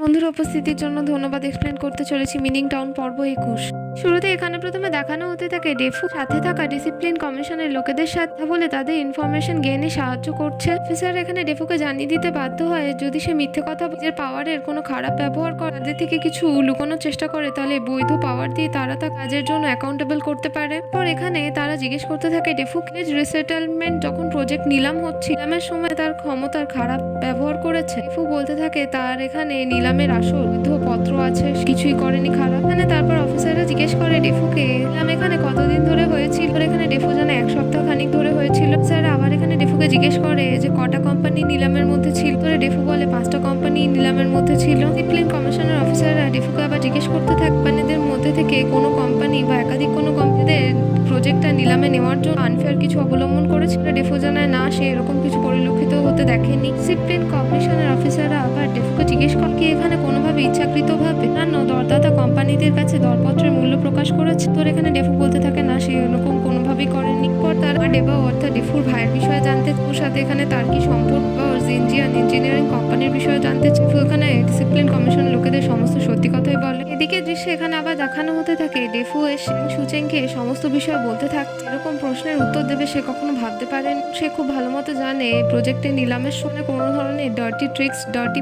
বন্ধুর উপস্থিতির জন্য ধন্যবাদ। এক্সপ্লেন করতে চলেছি মিনিং টাউন পর্ব 21। শুরুতে এখানে প্রথমে দেখানো হতে থাকে ডেফু সাথে থাকা ডিসিপ্লিন কমিশনের লোকেদের সাথে বলে তাদের ইনফরমেশন গেইনে সাহায্য করছে। অফিসার এখানে ডেফুকে জানিয়ে দিতে বাধ্য হয় যদি সে মিথ্যে কথা নিজের পাওয়ারের কোনো খারাপ ব্যবহার করে তাদের থেকে কিছু লুকানোর চেষ্টা করে তাহলে বৈধ পাওয়ার দিয়ে তারা তা কাজের জন্য অ্যাকাউন্টেবল করতে পারে। পর এখানে তারা জিজ্ঞেস করতে থাকে ডেফুকে রিসেটেলমেন্ট যখন প্রজেক্ট নিলাম হচ্ছে নিলামের সময় তার ক্ষমতার খারাপ ব্যবহার করেছে। ডেফু বলতে থাকে তার এখানে নিলামের আসল বৈধ পত্র আছে, কিছুই করেনি খারাপ। এখানে তারপর অফিসাররা জিজ্ঞেস করে ডেফুকে নিলাম এখানে কতদিন ধরে হয়েছিল। এখানে ডেফু জানে 1 সপ্তাহ খানিক ধরে হয়েছিল। স্যার আবার এখানে ডেফুকে জিজ্ঞেস করে যে কটা কোম্পানি নিলামের মধ্যে ছিল। ডেফু বলে 5টা কোম্পানি নিলামের মধ্যে ছিল। ডিসিপ্লিন কমিশনের অফিসাররা ডেফুকে আবার জিজ্ঞেস করতে থাকে কোম্পানিদের মধ্যে থেকে কোনো কোম্পানি বা একাধিক কোনো কোম্পানিদের প্রজেক্টটা নিলামে নেওয়ার জন্য আনফেয়ার কিছু অবলম্বন করেছিল। ডেফু জানায় না, সে এরকম কিছু পরিলক্ষিত হতে দেখেনি। ডিসিপ্লিন কমিশনের অফিসাররা আবার ডেফুকে জিজ্ঞেস করে কি এখানে কোনোভাবে ইচ্ছাকৃতভাবে অন্যান্য দরদাতা কোম্পানিদের কাছে দরপত্রের মূল্য প্রকাশ করেছে। তোর এখানে ডেফু বলতে থাকে না, সে এরকম কোনোভাবেই করেনি। পর তারা ডেবা অর্থাৎ ডেফুর ভাইয়ের বিষয়ে জানতে ওর সাথে এখানে তার কি সম্পর্ক বা ওর জিনজিয়ান ইঞ্জিনিয়ারিং কোম্পানির বিষয়ে জানতে চায়। এখানে ডিসিপ্লিন কমিশনের লোকেদের সমস্ত সত্যি কথাই বলে। এদিকে দৃশ্যে এখানে আবার দেখানো হতে থাকে ডেফু এসে সুচেংকে সমস্ত বিষয় বলতে থাকে। এরকম প্রশ্নের উত্তর দেবে সে কখনো ভাবতে পারেন। সে খুব ভালো মতো জানে প্রজেক্টে নিলামের সময় কোনো ধরনের ডার্টি ট্রিক্স ডার্টি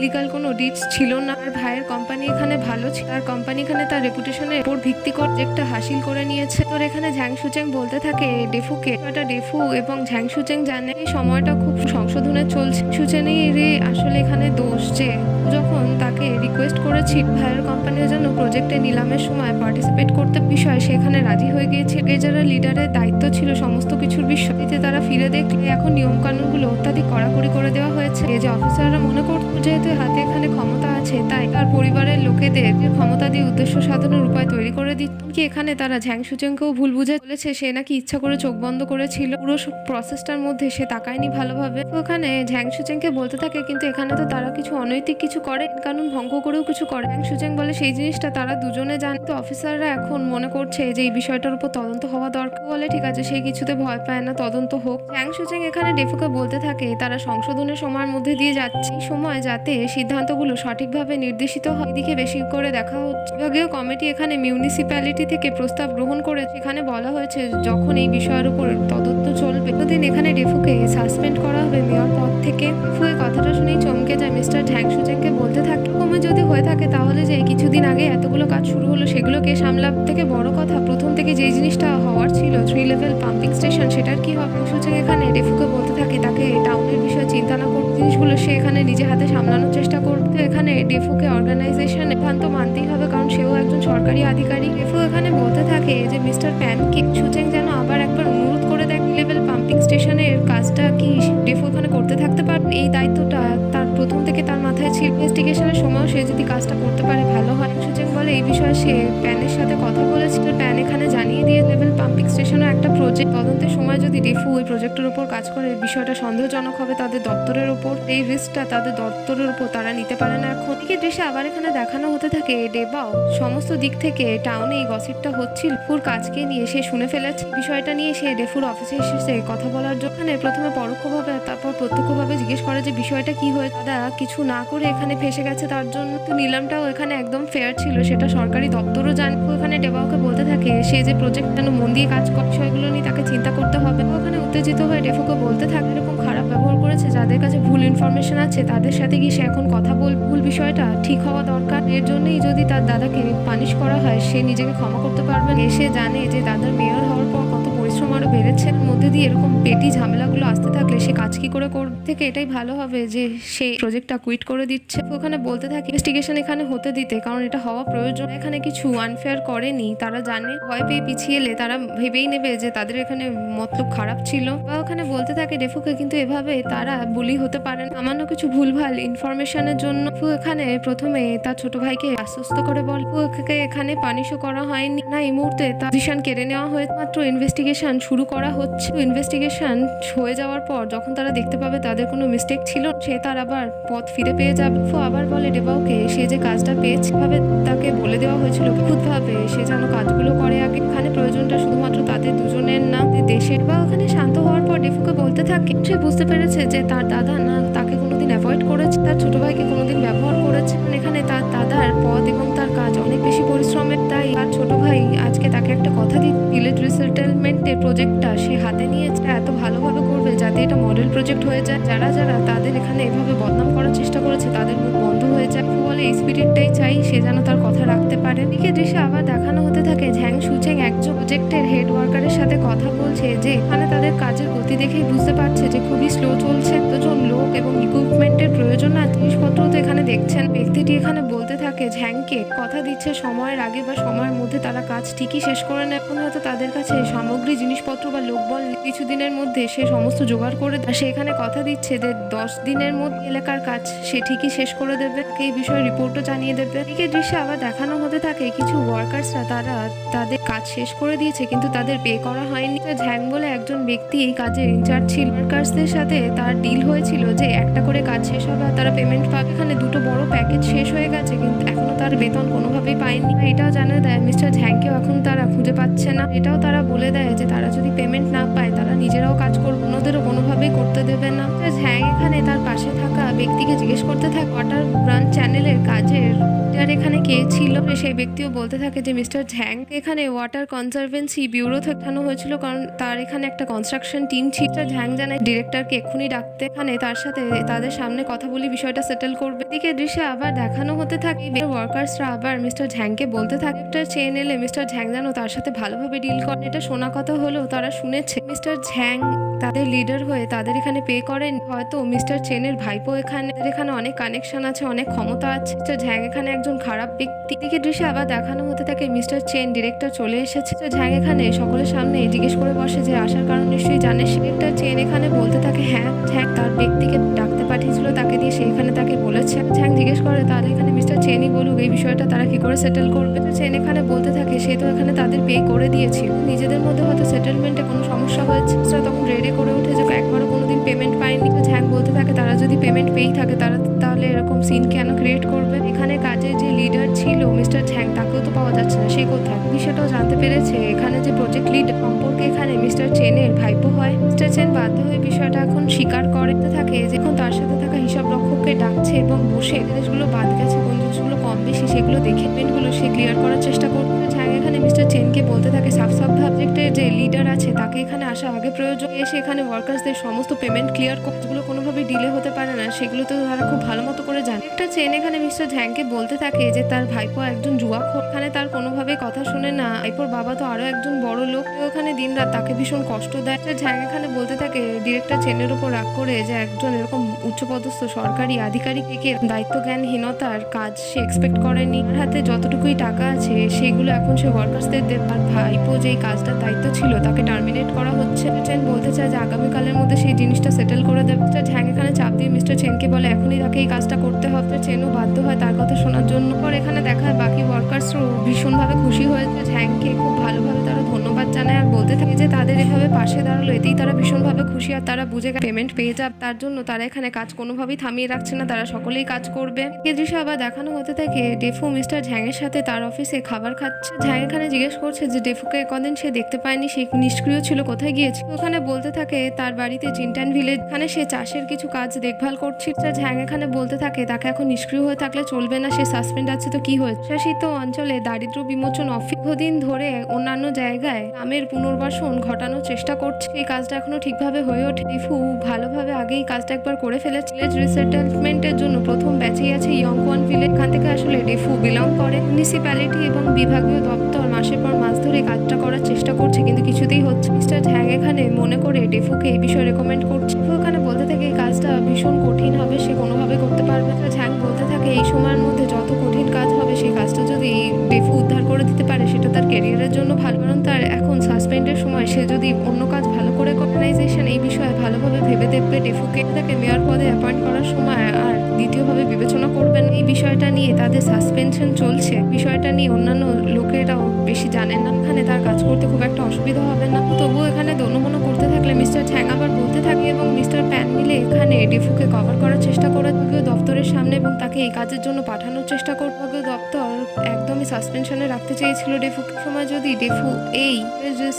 লিগাল কোনো ডিটস ছিল না। আর ভাইয়ের কোম্পানি এখানে ভালো ছিল, তার কোম্পানি এখানে তার রেপুটেশনের উপর ভিত্তি করে প্রজেক্টটা হাসিল করে নিয়েছে। তোর এখানে ঝ্যাং সুচেং বলতে থাকে ডেফুকে ডেফু এবং ঝ্যাং সুচেং জানে এই সময়টা খুব সংশোধনের চলছে। সুচেনের আসলে এখানে দোষ যে যখন তাকে রিকোয়েস্ট করেছি ভাইয়ের কোম্পানির জন্য প্রজেক্টে নিলামের সময় পার্টিসিপেট করতে বিষয়ে সেখানে রাজি হয়ে গিয়েছে। যারা লিডারের দায়িত্ব ছিল সমস্ত কিছুর বিষয়ে তারা ফিরে দেখলে এখন নিয়ম কানুনগুলো অত্যাধিক কড়াকড়ি করে দেওয়া হয়েছে। এই যে অফিসাররা মনে করত যেহেতু হাতে এখানে ক্ষমতা আছে তাই তার পরিবারের লোকেদের ক্ষমতা দিয়ে উদ্দেশ্য সাধনের উপায় তৈরি করে দিত। কি এখানে তারা ঝ্যাং সুচেংকেও ভুল বুঝে চলেছে, সে নাকি ইচ্ছা করে চোখ বন্ধ করেছিল। পুরো প্রসেসটার মধ্যে সে তাকায়নি ভালোভাবে। ওখানে ঝ্যাং সুচেংকে বলতে থাকে কিন্তু এখানে তো তারা কিছু অনৈতিক কিছু করে, কানুন ভঙ্গ করেও কিছু করে। ঝ্যাং সুচেং বলে সেই জিনিসটা তারা দুজনে জানে। তো অফিসাররা এখন মনে করছে যে এই বিষয়টার উপর তদন্ত হওয়া দরকার। বলে ঠিক আছে, সেই কিছুতে ভয় পায় না, তদন্ত হোক। ঝ্যাং সুচেং এখানে ডেফুকে বলতে থাকে তারা সংশোধনের সময়ের মধ্যে দিয়ে যাচ্ছে, সময় যাতে সিদ্ধান্তগুলো সঠিকভাবে নির্দেশিত হয় এদিকে বেশি করে দেখা হচ্ছে। বিভাগীয় কমিটি এখানে মিউনিসিপ্যালিটি থেকে প্রস্তাব গ্রহণ করে সেখানে বলা হয়েছে যখন এই বিষয়ের উপর তদন্ত চলবে ততদিন এখানে ডেফুকে সাসপেন্ড করা হবে মেয়র পদ থেকে। ডেফু এই কথাটা শুনেই চমকে যায়। মিস্টার ঝ্যাং সুচেংকে বলতে থাকে কমে যদি হয়ে থাকে তাহলে যে কিছুদিন আগে এতগুলো কাজ শুরু হলো সেগুলোকে সামলার থেকে বড় কথা প্রথম থেকে যে জিনিসটা হওয়ার ছিল 3 লেভেল পাম্পিং স্টেশন সেটার কি হবে। সুচেং এখানে ডেফুকে বলতে থাকে তাকে টাউনের বিষয়ে চিন্তা না করতে, জিনিসগুলো সে এখানে নিজে হাতে সামলানোর চেষ্টা করতে। এখানে ডেফুকে অর্গানাইজেশন সিদ্ধান্ত মানতেই হবে কারণ সেও একজন সরকারি আধিকারিক। ডেফু এখানে বলতে থাকে যে মিস্টার প্যানকে সুচেং যেন আবার একবার অনুরোধ করে দেয় লেভেল পাম্পিং স্টেশনের কাজটা কি ডেফু এখানে করতে থাকতে পারেন। এই দায়িত্বটা তার প্রথম থেকে তার মাথায় ছিল। ইনভেস্টিগেশনের সময় সে যদি কাজটা করতে পারে ভালো হয়। সুচেং বলে এই বিষয়ে সে প্যানের সাথে কথা বলেছিল। প্যান এখানে জানিয়ে দিয়ে লেভেল পাম্পিং স্টেশনের একটা প্রজেক্ট তদন্তের সময় যদি ডেফু ওই প্রজেক্টের উপর কাজ করে বিষয়টা সন্দেহজনক হবে তাদের দপ্তরের উপর। এই রিস্কটা তাদের দপ্তরের উপর তারা নিতে পারে না। এখন এদিকে দৃশ্যে আবার এখানে দেখানো হতে থাকে ডেবাও সমস্ত দিক থেকে টাউনে এই গসিপটা হচ্ছিল ডেফুর কাজকে নিয়ে সে শুনে ফেলেছে। বিষয়টা নিয়ে সে ডেফুর অফিসে এসেছে কথা বলার জন্য। প্রথমে পরোক্ষভাবে তারপর প্রত্যক্ষভাবে জিজ্ঞেস করে যে বিষয়টা কি হয়ে দাদা কিছু না করে এখানে ফেসে গেছে তার জন্য। তো নিলামটাও এখানে একদম ফেয়ার ছিল, সেটা সরকারি দপ্তরও জানে। ওখানে ডেবাওকে বলতে থাকে সে যে প্রজেক্ট যেন মন দিয়ে কাজ করে বিষয়গুলো নিয়ে তাকে চিন্তা করতে হবে। ওখানে উত্তেজিত হয়ে ডেফুকে বলতে থাকে এরকম খারাপ ব্যবহার করেছে যাদের কাছে ভুল ইনফরমেশন আছে তাদের সাথে গিয়ে সে এখন কথা ভুল বিষয়টা ঠিক হওয়া দরকার। এর জন্যই যদি তার দাদাকে পানিশ করা হয় সে নিজেকে ক্ষমা করতে পারবে। সে জানে যে দাদার মেয়র হওয়ার পর কত পরিশ্রম আরো বেড়েছে, মধ্যে দিয়ে এরকম পেটি ঝামেলাগুলো আসতে থাকলে সে কাজ কি করে করবে। থেকে এটাই ভালো হবে যে সে প্রজেক্টটা কুইট করে দিচ্ছে। ওখানে বলতে থাকে ইনভেস্টিগেশন এখানে হতে দিতে কারণ এটা হওয়া প্রয়োজন। এখানে কিছু আনফেয়ার করেনি, তারা জানে ভয় পেয়ে পিছিয়ে এলে তারা ভেবেই নেবে যে তাদের এখানে মতলব খারাপ ছিল। বা ওখানে বলতে থাকে ডেফুকে কিন্তু এভাবে তারা বুলি হতে পারেন সামান্য কিছু ভুলভাল ইনফরমেশনের জন্য। এখানে প্রথমে তার ছোট ভাইকে আশ্বস্ত করে বল ওকে এখানে পানিশও করা হয়নি না, এই মুহূর্তে তার ডিসিশন কেড়ে নেওয়া হয়েছে, মাত্র ইনভেস্টিগেশন শুরু করা হচ্ছে। ইনভেস্টিগেশন হয়ে যাওয়ার পর যখন তারা দেখতে পাবে তাদের কোনো মিস্টেক ছিল সে তার আবার পথ ফিরে পেয়ে যাবে। আবার বলে ডেবাওকে সে যে কাজটা পেয়েছে ভাবে তাকে বলে দেওয়া হয়েছিল খুদভাবে সে যেন কাজগুলো করে আগে। এখানে প্রয়োজনটা শুধুমাত্র তাদের দুজনের না দেশের। বা ওখানে শান্ত হওয়ার পর ডেফুকে বলতে থাকে সে বুঝতে পেরেছে যে তার দাদা না তাকে কোনোদিন অ্যাভয়েড করেছে, তার ছোট ভাইকে কোনোদিন ব্যবহার করেছে। এখানে তার দাদার পদ এবং তার কাজ অনেক বেশি পরিশ্রমের, তাই তার ছোট ভাই আজকে তাকে একটা কথা দিই ভিলেজ রিসেটেলমেন্টের প্রজেক্টটা সে হাতে নিয়েছে, এত ভালোভাবে করবে যাতে এটা মডেল প্রজেক্ট হয়ে যায়। যারা যারা তাদের এখানে এভাবে বদনাম করার চেষ্টা করেছে তাদের মুখ বন্ধ হয়ে যায়। বলে এই স্পিরিটটাই চাই সে যেন তার কথা রাখতে পারে। এদিকে দৃশ্যে আবার দেখানো হতে থাকে ঝ্যাং সুচেং একজন প্রজেক্টের হেড ওয়ার্কারের সাথে কথা বলছে, যে এখানে তাদের কাজের গতি দেখেই বুঝতে পারছে যে খুবই স্লো চলছে, দুজন লোক এবং ইকুইপমেন্টের প্রয়োজন না, জিনিসপত্র তো এখানে দেখছেন। ব্যক্তিটি এখানে বলতে থাকে ঝ্যাংকে কথা দিচ্ছে সময়ের আগে বা সময়ের মধ্যে তারা কাজ ঠিকই শেষ করে নেয়। এখন হয়তো তাদের কাছে সামগ্রী জিনিসপত্র বা লোকবল কিছুদিনের মধ্যে সে সমস্ত জোগাড় করে দেয়। সে এখানে কথা দিচ্ছে যে 10 দিনের মধ্যে এলাকার কাজ সে ঠিকই শেষ করে দেবে, এই বিষয়ে রিপোর্টও জানিয়ে দেবে। এদিকে দৃশ্যে আবার দেখানো হতে থাকে কিছু ওয়ার্কার্সরা তারা তাদের কাজ শেষ করে দিয়েছে কিন্তু তাদের পে করা হয়নি। ঝ্যাং বলে একজন ব্যক্তি এই কাজের ইনচার্জ ছিল, ওয়ার্কার্সদের সাথে তার ডিল হয়েছিল যে একটা করে কাজ শেষ হবে আর তারা পেমেন্ট পাবে। এখানে দুটো বড় প্যাকেজ শেষ হয়ে গেছে কিন্তু এখনো তার বেতন কোনোভাবেই পায়নি। এটাও জানা দেয় মিস্টার ঝ্যাংকেও এখন তারা খুঁজে পাচ্ছে না। এটাও তারা বলে দেয় যে তারা যদি পেমেন্ট না পায় তারা নিজেরাও কাজ করবে, অন্যদেরও কোনোভাবেই করতে দেবে না। ঝ্যাং এখানে তার পাশে থাকা ব্যক্তিকে জিজ্ঞেস করতে থাকে ওয়াটার ব্রাঞ্চ চ্যানেলের কাজের আর এখানে কে ছিল। সেই ব্যক্তিও বলতে থাকে যে মিস্টার ঝ্যাং এখানে ওয়াটার কনজারভেন্সি ব্যুরো দেখানো হয়েছিল কারণ তার এখানে একটা কনস্ট্রাকশন টিম ছিল। ঝ্যাং জানায় ডিরেক্টরকে এক্ষুনি ডাকতে, এখানে তার সাথে তাদের সামনে কথা বলি বিষয়টা সেটেল করবে। এদিকে দৃশ্যে আবার দেখানো হতে থাকে ওয়ার্কার্সরা আবার মিস্টার ঝ্যাংকে বলতে থাকে একটা চেন এলে মিস্টার ঝ্যাং যেন তার সাথে ভালোভাবে ডিল করে। এটা শোনা কথা হলেও তারা শুনেছে মিস্টার ঝ্যাং তাদের লিডার হয়ে তাদের এখানে পে করেন। হয়তো মিস্টার চেনের ভাইপো এখানে অনেক কানেকশন আছে, অনেক ক্ষমতা আছে। মিস্টার ঝ্যাং এখানে একজন খারাপ ব্যক্তি। এদিকে দৃশ্যে আবার দেখানো হতে থাকে মিস্টার চেন ডিরেক্টর চলে এসেছে। ঝ্যাং এখানে সকলের সামনে জিজ্ঞেস করে বসে যে আসার কারণ নিশ্চয়ই জানে। ডিরেক্টর চেন এখানে বলতে থাকে হ্যাঁ ঝ্যাং তার ব্যক্তিকে ডাকতে পাঠিয়েছিল, তাকে দিয়ে সে এখানে তাকে বলেছে। ঝ্যাং জিজ্ঞেস করে তাহলে এখানে মিস্টার চেনই বলুক এই বিষয়টা তারা কি করে সেটেল করবে। চেন এখানে বলতে থাকে সে তো এখানে তাদের পে করে দিয়েছিল, নিজেদের মধ্যে হয়তো সেটেলমেন্টে কোনো সমস্যা হয়েছে। তখন রেডি করে উঠে যে একবারও কোনোদিন পেমেন্ট পায়নি। ঝ্যাং বলতে থাকে তারা যদি পেমেন্ট পেয়েই থাকে তাহলে এরকম সিন কেন ক্রিয়েট করবে। এখানে কাজের যে লিডার ছিল মিস্টার ঝ্যাং তাকেও তো পাওয়া যাচ্ছে না, সে কোথায়। বিষয়টাও জানতে পেরেছে এখানে যে প্রজেক্ট লিড সম্পর্কে এখানে মিস্টার চেনের ভাইপো হয়। মিস্টার চেন বাধ্য হয়ে বিষয়টা এখন স্বীকার করতে থাকে যে এখন তার সাথে থাকা হিসাব রক্ষককে ডাকছে এবং বসে জিনিসগুলো বাদ গেছে কোন জিনিসগুলো কম বেশি সেগুলো দেখে পেমেন্টগুলো সে ক্লিয়ার করার চেষ্টা করছে। ঝ্যাং এখানে মিস্টার চেনকে বলতে থাকে সাফ প্রজেক্টের যে লিডার আছে তাকে এখানে আসা আগে প্রয়োজন। এসে এখানে ওয়ার্কার্সদের সমস্ত পেমেন্ট ক্লিয়ার কাজগুলো কোনোভাবেই ডিলে হতে পারে না, সেগুলো তো তারা খুব ভালো মতো করে জানে। একটা চেন এখানে মিস্টার ঝ্যাংকে বলতে থাকে যে তার ভাইপো একজন জুয়াখোর, এখানে তার কোনোভাবেই কথা শুনে না। ভাইপোর বাবা তো আরো একজন বড় লোক, ওখানে দিন রাত তাকে ভীষণ কষ্ট দেয়। ঝ্যাং এখানে বলতে থাকে ডিরেক্টর চেনের উপর রাগ করে যে একজন এরকম উচ্চপদস্থ সরকারি আধিকারিককে দায়িত্ব জ্ঞানহীনতার কাজ সে এক্সপেক্ট করেনি। তার হাতে যতটুকুই টাকা আছে সেগুলো এখন সে ওয়ার্কার্সদের দেয়। তার ভাইপো যেই কাজটার দায়িত্ব ছিল তাকে টার্মিনেট করা হচ্ছে। চেন বলতে চায় যে আগামীকালের মধ্যে সেই জিনিসটা সেটেল করে দেবে। ঝ্যাং এখানে চাপ দিয়ে মিস্টার চেনকে বলে এখনই তাকে এই কাজটা করতে হবে। চেনও বাধ্য হয় তার কথা শোনার জন্য। পর এখানে দেখায় বাকি ওয়ার্কার্সরাও ভীষণভাবে খুশি হয়েছে, ঝ্যাংকে খুব ভালোভাবে তারা ধন্যবাদ জানায় আর বলতে থাকে যে তাদের এভাবে পাশে দাঁড়ালো এতেই তারা ভীষণভাবে খুশি আর তারা বুঝে পেমেন্ট পেয়ে যাবে। তার জন্য তারা এখানে কাজ কোনোভাবেই থামিয়ে রাখছে না, তারা সকলেই কাজ করবে। এই দৃশ্য আবার দেখানো হতে থাকে ডেফু মিস্টার ঝ্যাং এর সাথে তার অফিসে খাবার খাচ্ছে। ঝ্যাং এখানে জিজ্ঞেস করছে যে ডেফুকে কদিন সে দেখতে পায়নি, সে নিষ্ক্রিয় ছিল, কোথায় গিয়েছে। ওখানে বলতে থাকে তার বাড়িতে জিনট্যান ভিলেজ, এখানে সে চাষের কিছু কাজ দেখভাল করছে। ঝ্যাং এখানে বলতে থাকে তাকে এখন নিষ্ক্রিয় হয়ে থাকলে চলবে না, সে সাসপেন্ড আছে তো কি হয়েছে। শাসিত অঞ্চলে দারিদ্র বিমোচন অফিস দিন ধরে অন্যান্য জায়গায় গ্রামের পুনর্বাসন ঘটানোর চেষ্টা করছে, এই কাজটা এখনো ঠিকভাবে হয়ে ওঠে। ডেফু ভালোভাবে আগেই কাজটা একবার করে ফেলেছে। ভিলেজ রিসেটেলমেন্টের জন্য প্রথম ব্যাচেই আছে ইয়ংকোয়ান ভিলেজ, এখান থেকে আসলে ডেফু বিলং করে। মিউনিসিপ্যালিটি এবং বিভাগীয় দপ্তর মাসের পর মাস ধরে কাজটা করার চেষ্টা করছে কিন্তু কিছুতেই হচ্ছে। মিস্টার ঝ্যাং এখানে মনে করে ডেফুকে এই বিষয়ে রেকমেন্ড করছে। ওখানে বলতে থাকে এই কাজটা ভীষণ কঠিন হবে, সে কোনোভাবে করতে পারবে না। ঝ্যাং বলতে থাকে এই সময়ের মধ্যে যত কঠিন কাজ হবে সেই কাজটা যদি ডেফু উদ্ধার করে দিতে পারে সেটা তার ক্যারিয়ারের জন্য ভালো, কারণ তার এখন সাসপেন্ডের সময় সে যদি অন্য কাজ ভালো করে অর্গানাইজেশন এই বিষয়ে ভালোভাবে ভেবে দেখবে। ডেফুকে তাকে মেয়র পদে অ্যাপয়েন্ট করার সময় আর দ্বিতীয়ভাবে বিবেচনা করবেন। এই বিষয়টা নিয়ে তাদের সাসপেনশন চলছে, বিষয়টা নিয়ে অন্যান্য লোকেরাও বেশি জানেন না, এখানে তার কাজ করতে খুব একটা অসুবিধা হবে না। তবুও এখানে দোনোমনো করতে থাকলে মিস্টার ঝ্যাং আবার বলতে থাকে এবং মিস্টার প্যান মিলে এখানে ডেফুকে কভার করার চেষ্টা করে বিভাগীয় দপ্তরের সামনে এবং তাকে এই কাজের জন্য পাঠানোর চেষ্টা করে। বিভাগীয় দপ্তর একদমই সাসপেনশনে রাখতে চেয়েছিল ডেফুকে। সময় যদি ডেফু এই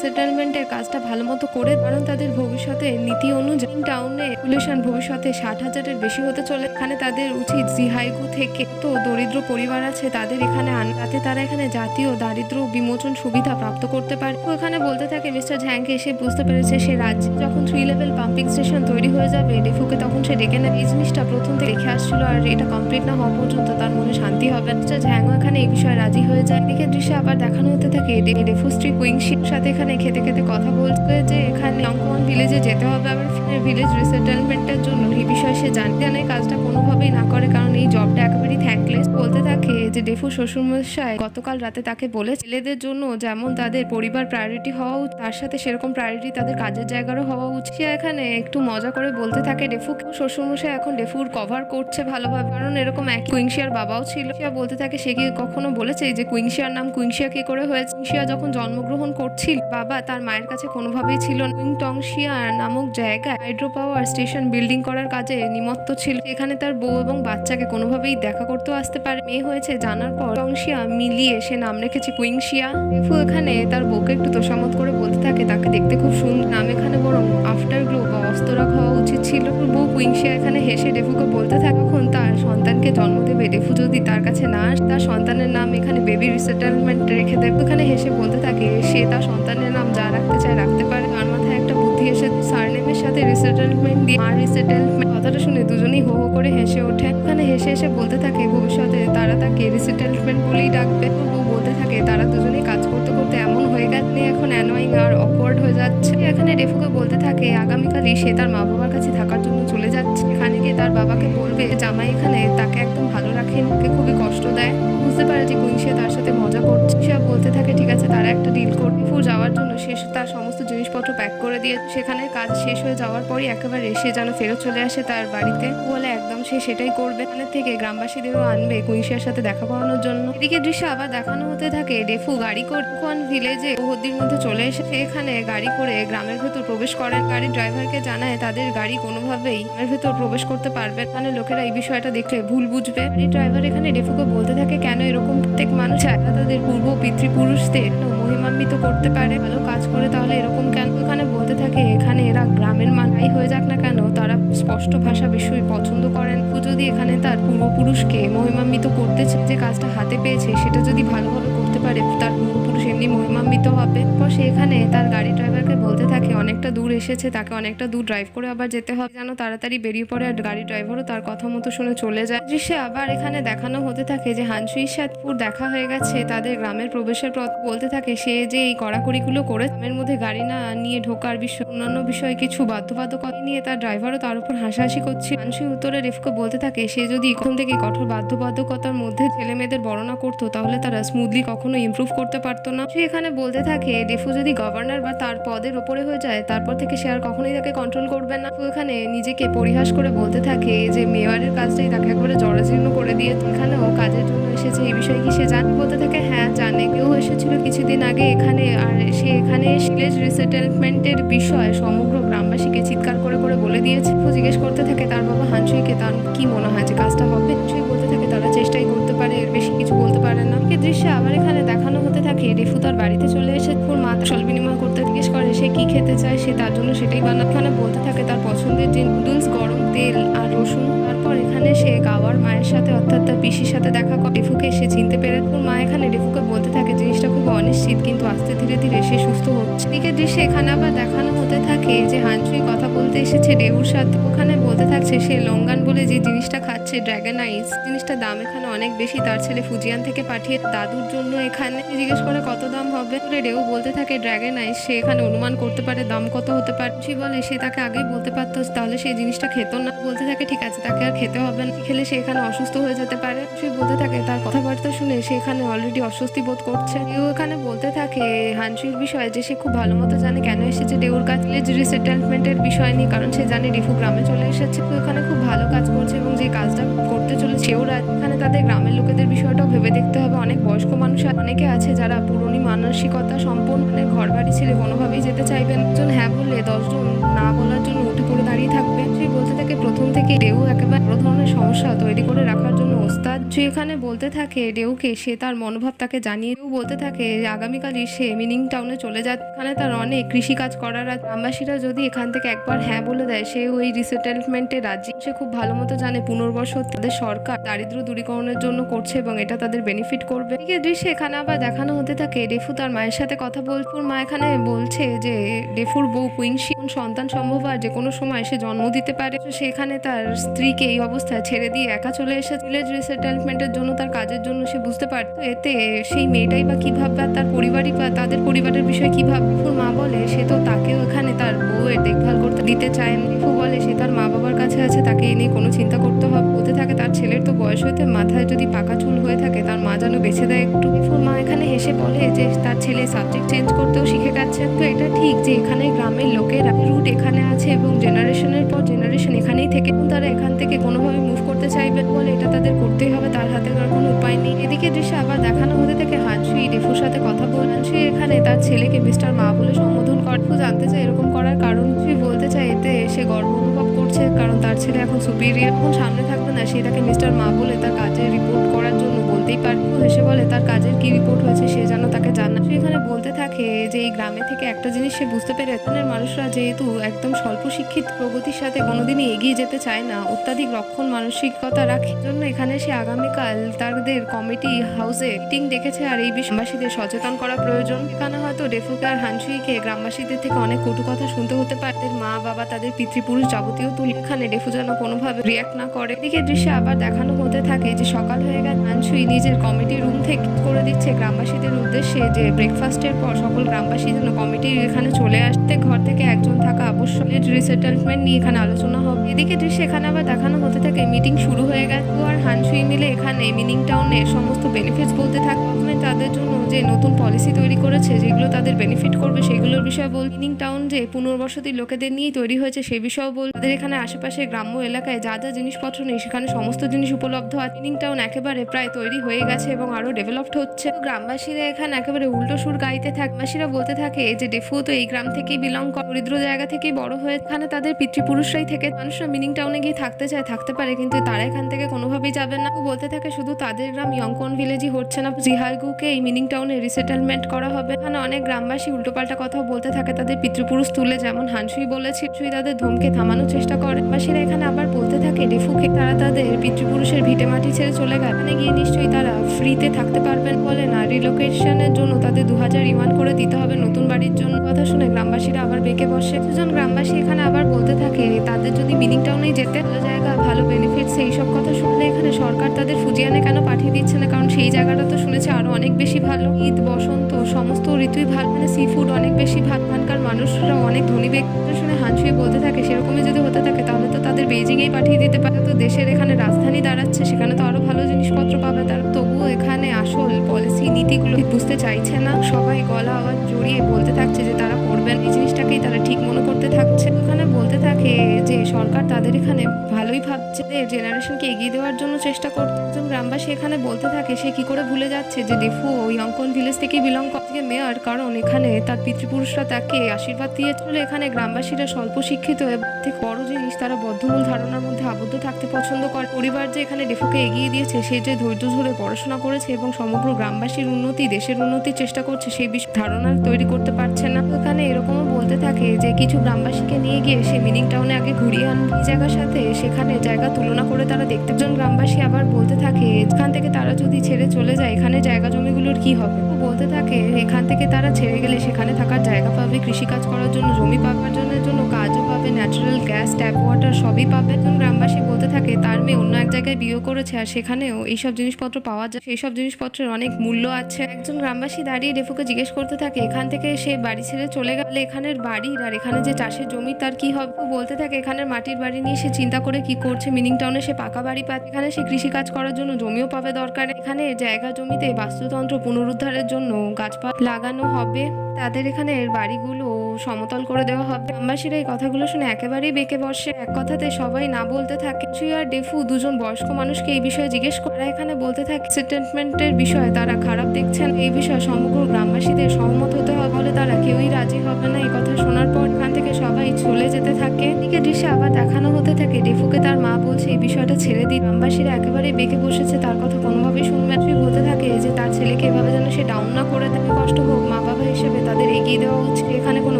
সেটেলমেন্টের কাজটা ভালো মতো করে, কারণ তাদের ভবিষ্যতে নীতি অনুযায়ী টাউনে পপুলেশন ভবিষ্যতে 60,000-এর বেশি হতে চলে। এখানে তাদের উচিত জিহাইগু থেকে তো দরিদ্র পরিবার আছে তাদের এখানে যাতে তারা এখানে জাতীয় দারিদ্র বিমোচন সুবিধা প্রাপ্ত করতে পারে। তো এখানে বলতে থাকে মিস্টার ঝ্যাংকে এসে বুঝতে পেরেছে সে রাজ্যে যখন 3 লেভেল পাম্পিং স্টেশন তৈরি হয়ে যাবে ডেফুকে তখন সে ডেকে নেবে। এই জিনিসটা প্রথম থেকে দেখে আসছিল আর এটা কমপ্লিট না হওয়া পর্যন্ত তার মনে শান্তি হবে। মিস্টার ঝ্যাংও এখানে এই বিষয়ে রাজি হয়ে যায়। এদিকে দৃশ্যে আবার দেখানো হতে থাকে ডেফু স্ত্রী কুইংশির সাথে এখানে খেতে খেতে কথা বলছে যে এখানে লংকোয়ান ভিলেজে যেতে হবে আবার ভিলেজ রিসেটেলমেন্টের জন্য। এই বিষয়ে সে জানে কাজটা কোনোভাবেই না করে, কারণ এই জবটা একেবারেই থ্যাঙ্কলেস। বলতে থাকে যে ডেফু শ্বশুরমশাই গতকাল রাতে তাকে বলে ছেলেদের জন্য যেমন তাদের পরিবার প্রায়োরিটি হওয়া উচিত তার সাথে সেরকম প্রায়োরিটি তাদের কাজের জায়গারও হওয়া উচিত। সে এখানে একটু মজা করে বলতে থাকে ডেফু শ্বশুরমশাই এখন ডেফুর কভার করছে ভালোভাবে, কারণ এরকম এক কুইংশিয়ার বাবাও ছিল। সে বলতে থাকে সে কি কখনো বলেছে যে কুইংশিয়ার নাম কুইংশিয়া কি করে হয়েছে? কুইংশিয়া যখন জন্মগ্রহণ করছিল বাবা তার মায়ের কাছে কোনোভাবেই ছিল না। কুইংটংশিয়া নামক জায়গায় হাইড্রো পাওয়ার স্টেশন বিল্ডিং করার কাজে নিমত্ত ছিল। এখানে তার বউ এবং বাচ্চাকে কোনোভাবেই দেখা করতেও আসতে পারে। মেয়ে হয়েছে জানার পর টংশিয়া মিলিয়ে সে নাম রেখেছে কুইংশিয়া। ডেফু এখানে তার বউকে একটু তোষামত করে বলতে থাকে তাকে দেখতে খুব সুন্দর, নাম এখানে বরং আফটার গ্লো বা অস্তরাগ হওয়া উচিত ছিল। বউ কুইংশিয়া এখানে হেসে ডেফুকে বলতে থাকে এখন তার সন্তানকে জন্ম দেবে ডেফু যদি তার কাছে না আসে তার সন্তানের নাম এখানে বেবি রিসেটেলমেন্ট রেখে দেবে। এখানে হেসে বলতে থাকে সে তার সন্তানের নাম যা রাখতে চায় রাখতে পারে। তার মাথায় একটা বুদ্ধি এসে সারনেমের সাথে রিসেটেলমেন্ট দিয়ে আর রিসেটেলমেন্ট কথাটা শুনে দুজনেই হো হো করে হেসে ওঠে। এখানে হেসে হেসে বলতে থাকে ভবিষ্যতে তারা তাকে রিসেটেলমেন্ট বলেই ডাকবে। বউ বলতে থাকে তারা দুজনেই কাজ করতে করতে এমন হয়ে গেছে এখন অ্যানোয়িং আর অকওয়ার্ড হয়ে যাচ্ছে। এখানে ডেফুকে বলতে থাকে আগামীকালই সে তার মা বাবার কাছে থাকার জন্য চলে যাচ্ছে। এখানে গিয়ে তার বাবাকে বলবে জামাই এখানে তাকে একদম ভালো রাখেন, ওকে খুবই কষ্ট দেয়। বুঝতে পারে যে কুইংশিয়া তার সাথে মজা করছে। সে বলতে থাকে ঠিক আছে তারা একটা ডিল করে ডেফু যাওয়ার জন্য শেষ তার সমস্ত জিনিসপত্র প্যাক করে দিয়ে সেখানে কাজ শেষ হয়ে যাওয়ার পরই একেবারে এসে যেন ফেরত চলে আসে তার বাড়িতে। বলে একদম সে সেটাই করবে। এখানে থেকে গ্রামবাসীদেরও আনবে কুইংশিয়ার সাথে দেখা করানোর জন্য। এদিকে দৃশ্য আবার দেখানো হতে থাকে ডেফু গাড়ি করে ভিলেজে বহুদিন মধ্যে চলে এসে এখানে গাড়ি করে গ্রামের ভেতর প্রবেশ করেন। গাড়ির ড্রাইভারকে জানায় তাদের গাড়ি কোনোভাবেই গ্রামের ভেতর প্রবেশ করতে পারবে, মানে লোকেরা এই বিষয়টা দেখলে ভুল বুঝবে। গাড়ির ড্রাইভার এখানে ডেফুকে বলতে থাকে কেন এরকম প্রত্যেক মানুষ তাদের পূর্ব পিতৃপুরুষদের মহিমান্বিত করতে পারে ভালো কাজ করে, তাহলে এরকম কেন? এখানে বলতে থাকে এখানে এরা গ্রামের মানাই হয়ে যাক না কেন তারা স্পষ্ট ভাষা বিষয় পছন্দ করেন। যদি এখানে তার পূর্বপুরুষকে মহিমান্বিত করতে যে কাজটা হাতে পেয়েছে সেটা যদি ভালোভাবে করতে পারে তার পূর্বপুরুষ এমনি মহিমান্বিত হবে। পর সে এখানে তার গাড়ি ড্রাইভারকে বলতে থাকে অনেকটা দূর এসেছে তাকে অনেকটা দূর ড্রাইভ করে আবার যেতে হবে, যেন তাড়াতাড়ি বেরিয়ে পড়ে। আর গাড়ি ড্রাইভারও তার কথা মতো শুনে চলে যায়। দৃশ্যে আবার এখানে দেখানো হতে থাকে যে হানসুইর সাথে দেখা হয়ে গেছে তাদের গ্রামের প্রবেশের পথ। বলতে থাকে সে যে এই কড়াকড়িগুলো করে গ্রামের মধ্যে গাড়ি না নিয়ে ঢোকার বিষয় অন্যান্য বিষয়ে কিছু বাধ্যবাধকতা নিয়ে তার ড্রাইভারও তার উপর হাসাহাসি করছে। হানসুই উত্তরে রেফকে বলতে থাকে সে যদি এখন থেকে কঠোর বাধ্যবাধকতার মধ্যে ছেলে মেয়েদের বর্ণনা করতো তাহলে তারা স্মুথলি কখনো ইমপ্রুভ করতে পারতো না। সে এখানে বলতে থাকে ডেফু যদি গভর্নর বা তার পদের ওপরে হয়ে যায় তারপর থেকে সে আর কখনোই তাকে কন্ট্রোল করবে না। এখানে নিজেকে পরিহাস করে বলতে থাকে যে মেয়রের কাজটাই তাকে একবারে জরাজীর্ণ করে দিয়ে এখানেও কাজের জন্য এসেছে। এই বিষয়ে কি সে জানে? বলতে থাকে হ্যাঁ জানে, কেউ এসেছিল কিছুদিন আগে এখানে আর সে এখানে ভিলেজ রিসেটেলমেন্টের বিষয়ে সমগ্র গ্রামবাসীকে চিৎকার করে করে বলে দিয়েছে। জিজ্ঞেস করতে থাকে তার বাবা হানসুইকে তার কি মনে হয় যে কাজটা হবে। হানসুই বলতে থাকে তারা চেষ্টাই করতে পারে, এর বেশি কিছু বলতে পারে না। এই দৃশ্যে আবার এখানে দেখানো হতে থাকে রেফু তার বাড়িতে চলে এসে ওর মা সল বিনিময় করতে জিজ্ঞেস করে সে কি খেতে চায়, সে তার জন্য সেটাই বানাখানে বলতে থাকে তার পছন্দের যে নুডলস, গরম তেল আর রসুন। তারপর এখানে সে গাওয়ার মায়ের সাথে অর্থাৎ তার পিসির সাথে দেখা করে রেফুকে সে চিনতে পেরে ওর মা এখানে রেফুকে বলতে থাকে জিনিসটা খুব অনিশ্চিত কিন্তু আস্তে ধীরে ধীরে সে সুস্থ হচ্ছে। দিকে দৃশ্যে এখানে আবার দেখানো হতে থাকে যে হানসুই কথা বলতে এসেছে ডেউর সাথে। ওখানে বলতে থাকছে সে লঙ্গান বলে যে জিনিসটা খাচ্ছে ড্রাগন আইস, জিনিসটার দাম এখানে অনেক বেশি। তার ছেলে ফুজিয়ান থেকে পাঠিয়ে দাদুর জন্য এখানে জিজ্ঞেস করে কত দাম হবে। ডেউ বলতে থাকে ড্রাগন আইস সে এখানে অনুমান করতে পারে দাম কত হতে পারে। সে বলে সে তাকে আগেই বলতে পারতো তাহলে সেই জিনিসটা খেত না। বলতে থাকে ঠিক আছে তাকে আর খেতে হবে না, খেলে সে এখানে অসুস্থ হয়ে যেতে পারে। সে বলতে থাকে তার কথাবার্তা শুনে সে এখানে অলরেডি অস্বস্তি বোধ করছে। ডেউ এখানে বলতে থাকে হানসুইর বিষয়ে যে সে খুব ভালো মতো জানে কেন এসেছে ডেউর কাজ ভিলেজ রিসেটেলমেন্টের বিষয় নিয়ে, কারণ সে জানে রিফু গ্রামে চলে এসেছে। তো এখানে খুব ভালো কাজ করছে এবং যে কাজটা করতে চলেছে সেও এখানে তাদের গ্রামের লোকেদের বিষয়টাও ভেবে দেখতে হবে। অনেক বয়স্ক মানুষ অনেকে আছে যারা পুরনো মানসিকতা সম্পন্ন ঘর বাড়ি ছেড়ে কোনোভাবেই যেতে চাইবেন। একজন হ্যাঁ বললে 10 জন না বলার জন্য উঠে পড়ে দাঁড়িয়ে থাকবে। সে বলতে থাকে প্রথম থেকে ডেউ একেবারে বড় ধরনের সমস্যা তৈরি করে রাখার জন্য ওস্তাদ। সে এখানে বলতে থাকে ডেউকে সে তার মনোভাব তাকে জানিয়ে। ডেউ বলতে থাকে আগামীকালই সে মিনিং টাউনে চলে যায়, এখানে তার অনেক কৃষিকাজ করার আছে। গ্রামবাসীরা যদি এখান থেকে একবার হ্যাঁ বলে দেয় সে ওই রিসেটেলমেন্টে রাজি। সে খুব ভালো মতো জানে পুনর্বসত তাদের সরকার দারিদ্র দূরীকরণের জন্য করছে এবং এটা তাদের বেনিফিট করবে। এদিকে দৃশ্যে এখানে আবার দেখানো হতে থাকে ডেফু তার মায়ের সাথে কথা বলছে। ওর মা এখানে বলছে যে ডেফুর বউ কুইংশি সন্তান সম্ভব আর যে কোনো সময় সে জন্ম দিতে পারে। সেখানে তার স্ত্রীকে এই অবস্থায় ছেড়ে দিয়ে একা চলে এসে ভিলেজ রিসেটেলমেন্টের জন্য তার কাজের জন্য সে বুঝতে পারত এতে সেই মেয়েটাই বা কি ভাববে আর তার পরিবারই বা তাদের পরিবারের বিষয়ে কি ভাববে। ডেফুর মা বলে সে তো তাকেও এখানে তার বউয়ের দেখভাল করতে দিতে চায়। ডেফু বলে সে তার মা বাবার কাছে আছে, তাকে এ নিয়ে কোনো চিন্তা করতে হবে। হতে থাকে তার ছেলের তো বয়স হতে মাথায় যদি পাকা চুল হয়ে থাকে তার মা যেন বেছে দেয় একটু। ডেফুর মা এখানে হেসে বলে যে তার ছেলে সাবজেক্ট চেঞ্জ করতেও শিখে গেছে। তো এটা ঠিক যে এখানে গ্রামের লোকেরা রুট এখানে আছে এবং জেনারেশনের পর জেনারেশন এখানেই থেকে তারা এখান থেকে কোনোভাবে মুভ করতে চাইবে বলে এটা তাদের করতেই হবে, তার হাতে আর কোনো উপায় নেই। এদিকে দৃশ্যে আবার দেখানো হতে থেকে হানসুই ডেফুর সাথে কথা বলে। হানসুই এখানে তার ছেলেকে মিস্টার মা বলে সম্বোধন করে। জানতে চায় এরকম করার কারণ। সে বলতে চায় এতে সে গর্ব অনুভব করছে কারণ তার ছেলে এখন সুপিরিয়র, এখন সামনে থাকবে না, সে তাকে মিস্টার মা বলে তার কাজের রিপোর্ট করার জন্য বলতেই পারে। সে বলে তার কাজের কি রিপোর্ট হয়েছে সে যেন তাকে জানা। সে এখানে বলতে থাকে যে এই গ্রামে থেকে একটা জিনিস সে বুঝতে পেরে এখানের মানুষরা যেহেতু একদম স্বল্প শিক্ষিত প্রগতির সাথে কোনোদিনই এগিয়ে যেতে চায় না, অত্যাধিক লক্ষণ মানসিকতা রাখে। জন্য এখানে সে আগামীকাল তাদের কমিটি হাউসে মিটিং ডেকেছে আর এই বিষয়ে গ্রামবাসীদের সচেতন করা প্রয়োজন। এখানে হয়তো ডেফুকে আর হানসুইকে গ্রামবাসীদের থেকে অনেক কটু কথা শুনতে হতে পারে। তাদের মা বাবা তাদের পিতৃপুরুষ যাবতীয় তুলে এখানে ডেফু যেন কোনোভাবে রিয়াক্ট না করে। এদিকে দৃশ্যে আবার দেখানো হতে থাকে যে সকাল হয়ে গেছে, হানসুই নিজের কমিটি রুম থেকে করে দিচ্ছে গ্রামবাসীদের উদ্দেশ্যে যে ব্রেকফাস্টের পর সকল গ্রামবাসী যেন কমিটি এখানে চলে আসতে ঘর থেকে একজন থাকা আবশ্যক। রিসেটেলমেন্ট নিয়ে এখানে আলোচনা হবে। এদিকে দৃশ্যে এখানে আবার দেখানো হতে থাকে মিটিং শুরু হয়ে গেছে আর হানসুই মিলে এখানে মিনিং টাউনের সমস্ত বেনিফিটস বলতে থাকে। তাদের জন্য যে নতুন পলিসি তৈরি করেছে যেগুলো তাদের বেনিফিট করবে সেগুলোর বিষয়ে বল। মিনিং টাউন যে পুনর্বসতি লোকেদের নিয়ে তৈরি হয়েছে সেই বিষয়েও বল। তাদের এখানে আশেপাশে গ্রাম্য এলাকায় যা যা জিনিসপত্র নেই সেখানে সমস্ত জিনিস উপলব্ধ আছে। মিনিং টাউন একেবারে প্রায় তৈরি হয়ে গেছে এবং আরো ডেভেলপড হচ্ছে। গ্রামবাসীরা এখানে একেবারে উল্টো সুর গাইতে থাকে। গ্রামবাসীরা বলতে থাকে যে ডেফু তো এই গ্রাম থেকেই বিলং করে, দরিদ্র জায়গা থেকেই বড় হয়ে এখানে তাদের পিতৃপুরুষরাই থেকে। মানুষরা মিনিং টাউনে গিয়ে থাকতে চায়, থাকতে পারে, কিন্তু তারা এখান থেকে কোনোভাবেই যাবেন না। বলতে থাকে শুধু তাদের গ্রাম ইয়ংকন ভিলেজই হচ্ছে না, জিহাগুকে এই মিনিং টাউনে রিসেটেলমেন্ট করা হবে। এখানে অনেক গ্রামবাসী উল্টোপাল্টা কথাও বলতে থাকে তাদের পিতৃপুরুষ তুলে, যেমন হানসুই বলেছে। হানসুই তাদের ধমকে থামানোর চেষ্টা করে। গ্রামবাসীরা এখানে আবার বলতে থাকে ডেফুকে তারা তাদের পিতৃপুরুষের ভিটে মাটি ছেড়ে চলে গেল, এখানে গিয়ে নিশ্চয়ই তারা ফ্রিতে থাকতে পারবেন। বলে না রিলোকেশনের জন্য তাদের 2000 ইউয়ান করে দিতে হবে নতুন বাড়ির জন্য। কথা শুনে গ্রামবাসীরা আবার বেঁকে বসে। দুজন গ্রামবাসী এখানে আবার বলতে থাকে তাদের যদি মিনিং টাউনেই যেতে, ভালো জায়গা, ভালো বেনিফিটস, এই সব কথা শুনলে এখানে সরকার তাদের ফুজিয়ানে কেন পাঠিয়ে দিচ্ছে না, কারণ সেই জায়গাটা তো শুনেছে আরো অনেক বেশি ভালো। ঈদ, বসন্ত, সমস্ত ঋতুই ভালো, মানে সি ফুড অনেক বেশি ভালো, এখানকার মানুষরা অনেক ধনী ব্যক্তি। শুনে হানসুই বলতে থাকে সেরকমই যদি হতে থাকে তাহলে তো তাদের বেইজিংয়েই পাঠিয়ে দিতে পারে। তো দেশের এখানে রাজধানী দাঁড়াচ্ছে, সেখানে তো আরো ভালো জিনিসপত্র পাবে তারা। তবুও এখানে আসল পলিসি নীতিগুলো বুঝতে চাইছে না। সবাই গলা আওয়াজ জড়িয়ে বলতে থাকছে যে তারা করবেন, এই জিনিসটাকেই তারা ঠিক মনে করতে থাকছে। ওখানে বলতে থাকে যে সরকার তাদের এখানে ভালোই ভাবছে, জেনারেশনকে এগিয়ে দেওয়ার জন্য চেষ্টা করছে। একজন গ্রামবাসী এখানে বলতে থাকে সে কি করে ভুলে যাচ্ছে যে ডেফু ইয়ংকন ভিলেজ থেকে বিলং করে মেয়র, কারণ এখানে তার পিতৃপুরুষরা তাকে আশীর্বাদ দিয়ে চলে। এখানে গ্রামবাসীরা স্বল্প শিক্ষিত এবং থেকে বড় জিনিস তারা বদ্ধমূল ধারণার মধ্যে আবদ্ধ থাকতে পছন্দ করে। পরিবার যে এখানে ডেফুকে এগিয়ে দিয়েছে, সে যে ধৈর্য ধরে পড়াশোনা করেছে এবং সমগ্র গ্রামবাসীর উন্নতি, দেশের উন্নতির চেষ্টা করছে, সেই বিষয়ে ধারণা তৈরি করতে পারছে না। এখানে এরকমও বলতে থাকে যে কিছু গ্রামবাসীকে নিয়ে গিয়ে সে মিনিং টাউনে আগে ঘুরিয়ে আনবে এই জায়গার সাথে, সেখানে জায়গা তুলনা করে তারা দেখতে। একজন গ্রামবাসী আবার বলতে থাকে এখান থেকে তারা যদি ছেড়ে চলে যায় এখানে জায়গা জমিগুলোর কি হবে। বলতে থাকে এখান থেকে তারা ছেড়ে গেলে সেখানে থাকার জায়গা পাবে, কৃষিকাজ করার জন্য জমি পাওয়ার জন্য কাজও পাবে, ন্যাচারাল গ্যাস, ট্যাপ ওয়াটার সবই পাবে। একজন গ্রামবাসী বলতে থাকে তার মেয়ে অন্য এক জায়গায় বিয়ে করেছে আর সেখানেও এইসব জিনিসপত্র পাওয়া যায়, সেই সব জিনিসপত্রের অনেক মূল্য আছে। একজন গ্রামবাসী দাঁড়িয়ে ডেফুকে জিজ্ঞেস করতে থাকে এখান থেকে সে বাড়ি ছেড়ে চলে গেলে এখানের বাড়ির আর এখানে যে চাষের জমি তার কি হবে। বলতে থাকে এখানের মাটির বাড়ি নিয়ে সে চিন্তা করে কি করছে, মিনিং টাউনে সে পাকা বাড়ি পাচ্ছে, এখানে সে কৃষিকাজ করার জন্য জমিও পাবে দরকার। এখানে জায়গা জমিতে বাস্তুতন্ত্র পুনরুদ্ধারের জন্য গাছপালা লাগানো হবে, তাদের এখানে বাড়িগুলো সমতল করে দেওয়া হবে। গ্রামবাসীরা এই কথাগুলো শুনে একেবারেই বেঁকে বসে। এক কথাতে সবাই না বলতে থাকে। হানসুই আর ডেফু দুজন বয়স্ক মানুষকে এই বিষয়ে জিজ্ঞেস করে। এখানে বলতে থাকে সেটেলমেন্টের বিষয়ে তারা খারাপ দেখছেন, এই বিষয়ে সমগ্র গ্রামবাসীদের সহমত হতে হবে, বলে তারা কেউই রাজি হবে না। এই কথা শোনার পর এখান থেকে সবাই চলে যেতে থাকে। এদিকে দৃশ্যে আবার দেখানো হতে থাকে ডেফুকে তার মা এই বিষয়টা ছেড়ে দিই। গ্রামবাসীরা একেবারেই বেঁকে বসেছে, তার কথা কোনোভাবেই শুনবে না। বলতে থাকে যে তার ছেলেকে এভাবে যেন সে ডাউন না করে দেয়, কষ্ট হোক মা বাবা হিসেবে তাদের এগিয়ে দেওয়া উচিত, এখানে কোনো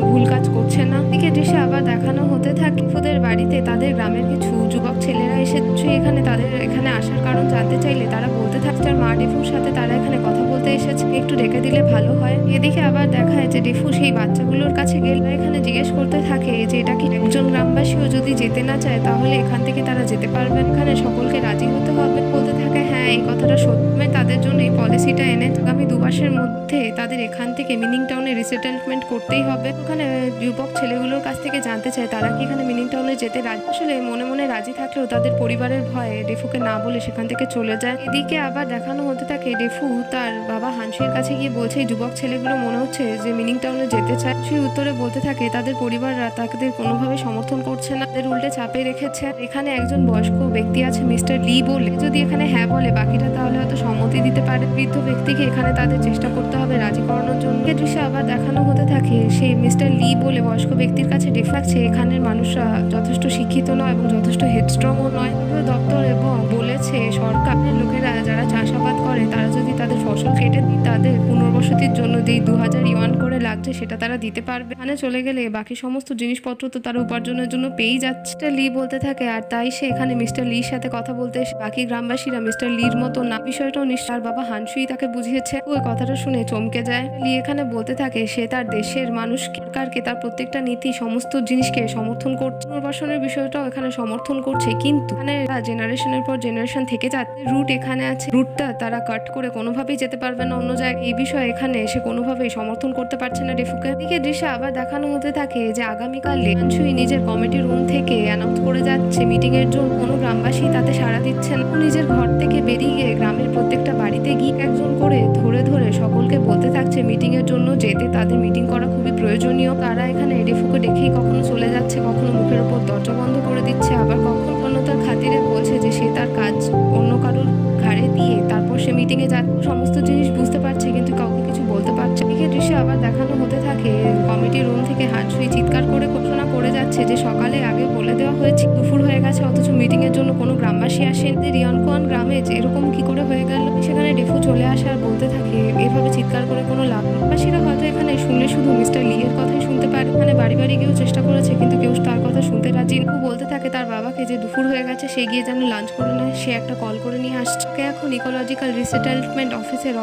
ভুল কাজ করছে না। এদিকে দৃশ্যে আবার দেখানো হতে থাকে ফুদের বাড়িতে তাদের গ্রামের কিছু যুবক ছেলেরা এসেছে এখানে। তাদের এখানে আসার কারণ জানতে চাইলে তারা বলতে থাকে তার মা ডেফুর সাথে তারা এখানে কথা বলতে এসেছে, একটু ডেকে দিলে ভালো হয়। এদিকে আবার দেখায় যে ডেফু সেই বাচ্চাগুলোর কাছে গেলে এখানে জিজ্ঞেস করতে থাকে যে এটা কি একজন গ্রামবাসীও যদি যেতে না চায় তাহলে এখান থেকে তারা যেতে পারবেন, এখানে সকলকে রাজি হতে হবে। বলতে থাকে হ্যাঁ এই কথাটা সত্যি, তাদের জন্য এই পলিসিটা এনে আগামী 2 মাসের মধ্যে তাদের এখান থেকে মিনিং টাউনে রিসেটেলমেন্ট করতেই হবে। ওখানে যুবক ছেলেগুলোর কাছ থেকে জানতে চায় তারা কি এখানে মিনিং টাউনে যেতে রাজি। আসলে মনে মনে রাজি থাকলেও তাদের পরিবারের ভয়ে ডেফুকে না বলে সেখান থেকে চলে যায়। এদিকে আবার দেখানো হতে থাকে ডেফু তার বাবা হানসির কাছে গিয়ে বলছে এই যুবক ছেলেগুলো মনে হচ্ছে যে মিনিং টাউনে যেতে চায়। সেই উত্তরে বলতে থাকে তাদের পরিবাররা তাদের কোনোভাবে সমর্থন করছে না, তাদের উল্টে চাপে রেখেছে। এখানে একজন বয়স্ক ব্যক্তি আছে মিস্টার লি বলে, যদি এখানে হ্যাঁ বলে বাকিটা তাহলে হয়তো সম্মতি দিতে পারে। বৃদ্ধ ব্যক্তিকে এখানে তাদের চেষ্টা করতে হবে রাজি করানোর জন্য। এ দৃশ্যে আবার দেখানো হতে থাকে সেই মিস্টার লি বলে বয়স্ক ব্যক্তির কাছে দেখাচ্ছে এখানের মানুষরা যথেষ্ট শিক্ষিত নয় এবং যথেষ্ট হেডস্ট্রংও নয়। দপ্তর এবং বলেছে সরকারের লোকেরা যারা চাষাবাদ করে তারা যদি তাদের ফসল কেটে তাদের পুনর্বসতির জন্য যেই 2000 ইউয়ান করে লাগছে সেটা তারা দিতে পারবে। এখানে চলে গেলে বাকি সমস্ত জিনিসপত্র তো তারা উপার্জনের জন্য পেয়েই যাচ্ছে। লি বলতে থাকে আর তাই সে এখানে মিস্টার লির সাথে কথা বলতে এসে বাকি গ্রামবাসীরা মিস্টার লির মতো না, বিষয়টাও নিশ্চয় বাবা হানসুই তাকে বুঝিয়েছে। ওই কথাটা শুনে চমকে যায়। লি এখানে বলতে থাকে সে তার দেশের মানুষ সরকারকে তার প্রত্যেকটা নীতি সমস্ত জিনিসকে সমর্থন করছে, পুনর্বাসনের বিষয়টাও এখানে সমর্থন করছে, কিন্তু এখানে জেনারেশনের পর জেনারেশন থেকে যাচ্ছে রুট এখানে আছে, রুটটা তারা কাট করে কোনোভাবেই যেতে পারবে না অন্য জায়গায়। এই বিষয়ে এখানে সে কোনোভাবেই সমর্থন করতে পারছে না ডেফুকে। এদিকে দৃশ্যে আবার দেখানো হতে থাকে যে আগামীকালে হানসুই নিজের কমিটি রুম থেকে অ্যানাউন্স করে যাচ্ছে মিটিং এর জন্য, কোনো গ্রামবাসী তাতে সাড়া দিচ্ছেন। নিজের ঘর থেকে বেরিয়ে গিয়ে গ্রামের প্রত্যেকটা বাড়িতে গিয়ে একজন করে ধরে ধরে সকলকে বলতে থাকছে মিটিং এর জন্য যেতে, তাদের মিটিং করা খুবই প্রয়োজনীয়। তারা এখানে ডেফুকে দেখেই কখনো চলে যাচ্ছে, কখনো মুখের উপর দরজা বন্ধ করে দিচ্ছে, আবার কখনো তার খাতিরে বলছে যে সে তার কাজ অন্য কারোর ঘাড়ে দিয়ে তারপর সে মিটিং এ যাচ্ছে। সমস্ত জিনিস বুঝতে পারছে কিন্তু কাউকে কিছু বলতে পারছে। এই দৃশ্যে আবার দেখানো হতে থাকে কমিটি রুম থেকে হানসুই চিৎকার করে ঘোষণা করে যাচ্ছে যে সকালে আগে বলে দেওয়া হয়েছে দুপুর হয়ে গেছে অথচ মিটিং এর জন্য কোনো গ্রামবাসী আসেন। রিয়ানকোয়ান গ্রামে এরকম কি করে হয়ে গেল। সেখানে ডেফু চলে আসে আর বলতে থাকে এভাবে চিৎকার করে কোনো লাভ। গ্রামবাসীরা হয়তো এখানে শুনলে শুধু মিস্টার লি এর কথাই শুনতে পারে। এখানে বাড়ি বাড়ি গিয়েও চেষ্টা করেছে কিন্তু কেউ তার কথা শুনতে রাজি না। বলতে থাকে তার বাবাকে যে দুপুর হয়ে গেছে সে গিয়ে যেন লাঞ্চ করে নেয়, সে একটা কল করে নিয়ে আসছে। এখন ইকোলজিক্যাল রিসেটেলমেন্ট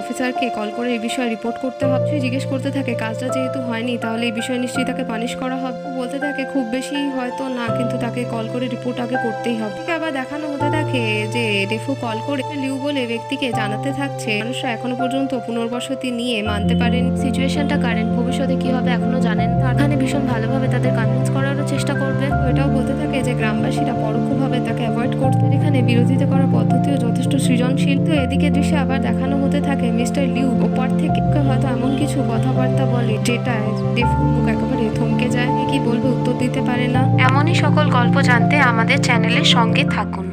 অফিসারকে কল করে এই বিষয়ে রিপোর্ট করতে হবে। সে জিজ্ঞেস করতে থাকে কাজটা যেহেতু হয়নি তাহলে এই বিষয়ে নিশ্চয়ই তাকে পানিশ করা হবে। বলতে থাকে খুব বেশি হয়তো না কিন্তু তাকে কল করে রিপোর্ট আগে করতেই হবে। আবার দেখানো হতে থাকে যে ডেফু কল করে লিউ বলে ব্যক্তিকে জানাতে থাকছে মানুষরা এখনো পর্যন্ত পুনর্বসতি নিয়ে মানতে পারেন, সিচুয়েশনটা কারেন্ট, ভবিষ্যতে কি হবে এখনো জানেন। এখানে ভীষণ ভালোভাবে তাদের কনভিন্স করারও চেষ্টা করবে। এটাও বলতে থাকে যে গ্রামবাসীরা পরোক্ষভাবে তাকে অ্যাভয়েড করতে, এখানে বিরোধিতা করার পদ্ধতিও যথেষ্ট সৃজনশীল। তো এদিকে দৃশ্যে আবার দেখানো হতে থাকে মিস্টার লিউ ওপর থেকে হয়তো এমন কিছু কথাবার্তা বলে যেটা ডেফু মুখ একেবারে থমকে যায়, কি বলবে উত্তর দিতে পারে না। এমনই সকল গল্প জানতে আমাদের চ্যানেলের সঙ্গে থাকুন।